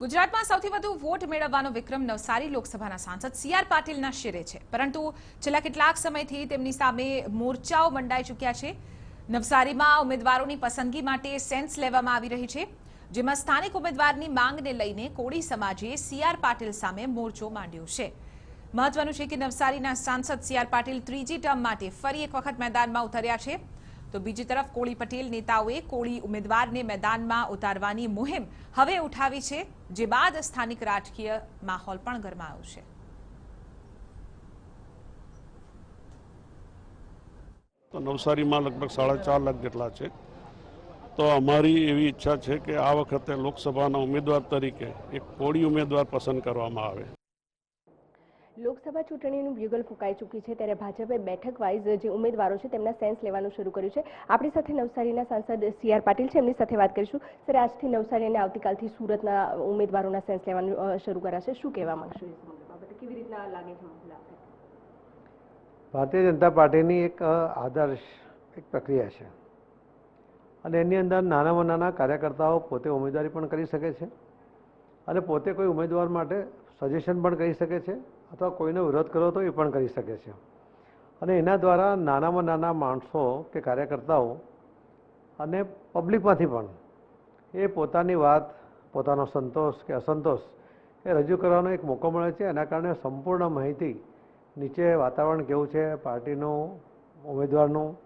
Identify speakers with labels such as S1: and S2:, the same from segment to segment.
S1: ગુજરાતમાં સૌથી વધુ વોટ મેળવવાનો વિક્રમ નવસારી લોકસભાના સાંસદ સી.આર. પાટીલના શિરે છે, પરંતુ છેલ્લા કેટલાક સમયથી તેમની સામે મોરચાઓ મંડાઈ ચૂક્યા છે. નવસારીમાં ઉમેદવારોની પસંદગી માટે સેન્સ લેવામાં આવી રહી છે, જેમાં સ્થાનિક ઉમેદવારની માંગને લઈને કોળી સમાજે સી.આર. પાટીલ સામે મોરચો માંડ્યો છે. મહત્વનું છે કે નવસારીના સાંસદ સી.આર. પાટીલ ત્રીજી ટર્મ માટે ફરી એક વખત મેદાનમાં ઉતર્યા છે. તો બીજી તરફ કોળી પટેલ નેતાઓએ કોળી ઉમેદવારને મેદાનમાં ઉતારવાની મુહિમ હવે ઉઠાવી છે, જે બાદ સ્થાનિક રાજકીય માહોલ પણ ગરમાયો છે.
S2: તો નવસારીમાં લગભગ 4.5 લાખ જેટલા છે. તો અમારી એવી ઈચ્છા છે કે આ વખતે લોકસભાના ઉમેદવાર તરીકે એક કોળી ઉમેદવાર પસંદ કરવામાં આવે.
S3: લોકસભા ચૂંટણીનું બ્યુગલ ફૂંકાઈ ચૂકી છે, ત્યારે ભાજપે બેઠક વાઇઝ જે ઉમેદવારો છે તેમના સેન્સ લેવાનું શરૂ કર્યું છે. આપણી સાથે નવસારીના સાંસદ સી.આર. પાટીલ છે, એમની સાથે વાત કરીશું. સર, આજથી નવસારી અને આવતીકાલથી સુરતના ઉમેદવારોના સેન્સ લેવાનું શરૂ કરાશે. શું કહેવા માંગશો એ બાબતે? કેવી રીતના લાગે છે?
S4: ભારતીય જનતા પાર્ટીની એક આદર્શ એક પ્રક્રિયા છે, અને એની અંદર નાનામાં નાના કાર્યકર્તાઓ પોતે ઉમેદવારી પણ કરી શકે છે, અને પોતે કોઈ ઉમેદવાર માટે સજેશન પણ કરી શકે છે, અથવા કોઈનો વિરોધ કરો તો એ પણ કરી શકે છે. અને એના દ્વારા નાનામાં નાના માણસો કે કાર્યકર્તાઓ અને પબ્લિકમાંથી પણ એ પોતાની વાત, પોતાનો સંતોષ કે અસંતોષ એ રજૂ કરવાનો એક મોકો મળે છે. એના કારણે સંપૂર્ણ માહિતી નીચે વાતાવરણ કેવું છે, પાર્ટીનું ઉમેદવારનું,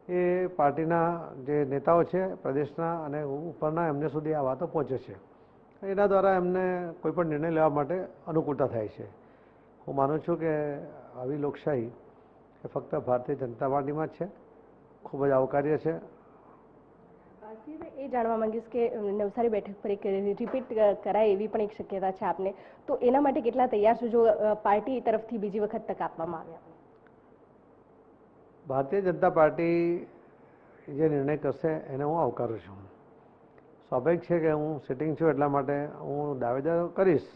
S4: એ પાર્ટીના જે નેતાઓ છે પ્રદેશના અને ઉપરના, એમને સુધી આ વાતો પહોંચે છે. એના દ્વારા એમને કોઈ પણ નિર્ણય લેવા માટે અનુકૂળતા થાય છે. હું માનું છું કે આવી લોકશાહી એ ફક્ત ભારતીય જનતા પાર્ટીમાં જ છે. ખૂબ જ આવકાર્ય છે.
S3: એ જાણવા માંગીશ કે નવસારી બેઠક પર એક રિપીટ કરાય એવી પણ એક શક્યતા છે આપને, તો એના માટે કેટલા તૈયાર છો જો પાર્ટી તરફથી બીજી વખત તક આપવામાં આવે?
S4: ભારતીય જનતા પાર્ટી જે નિર્ણય કરશે એને હું આવકારું છું. સ્વાભાવિક છે કે હું સિટિંગ છું એટલા માટે હું દાવેદાર કરીશ,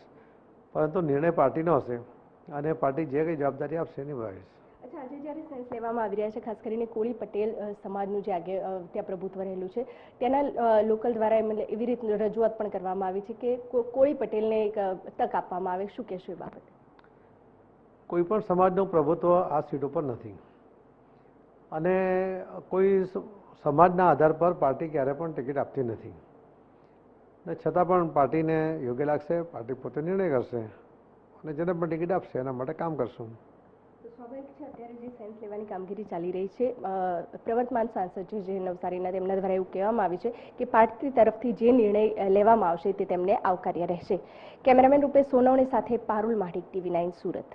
S4: પરંતુ નિર્ણય પાર્ટીનો હશે અને પાર્ટી જે કંઈ જવાબદારી આપશે એ નિભાવીશ.
S3: અચ્છા, આજે જ્યારે સેન્સ લેવામાં આવી રહ્યા છે, ખાસ કરીને કોળી પટેલ સમાજનું જે ત્યાં પ્રભુત્વ રહેલું છે, ત્યાંના લોકલ દ્વારા એવી રીતે રજૂઆત પણ કરવામાં આવી છે કે કોળી પટેલને એક તક આપવામાં આવે. શું કહેશો એ બાબતે?
S4: કોઈ પણ સમાજનું પ્રભુત્વ આ સીટ ઉપર નથી, અને કોઈ સમાજના આધાર પર પાર્ટી ક્યારે પણ ટિકિટ આપતી નથી. ને છતાં પણ પાર્ટીને યોગ્ય લાગશે, પાર્ટી પોતે નિર્ણય કરશે, અને જેને પણ ટિકિટ આપશે એના માટે કામ કરશું.
S3: સ્વાભાવિક છે, અત્યારે જે સેન્સ લેવાની કામગીરી ચાલી રહી છે, પ્રવર્તમાન સાંસદ છે જે નવસારીના, તેમના દ્વારા એવું કહેવામાં આવ્યું છે કે પાર્ટી તરફથી જે નિર્ણય લેવામાં આવશે તે તેમને આવકાર્ય રહેશે. કેમેરામેન રૂપે સોનવણી સાથે પારુલ માઢિક, TV9 સુરત.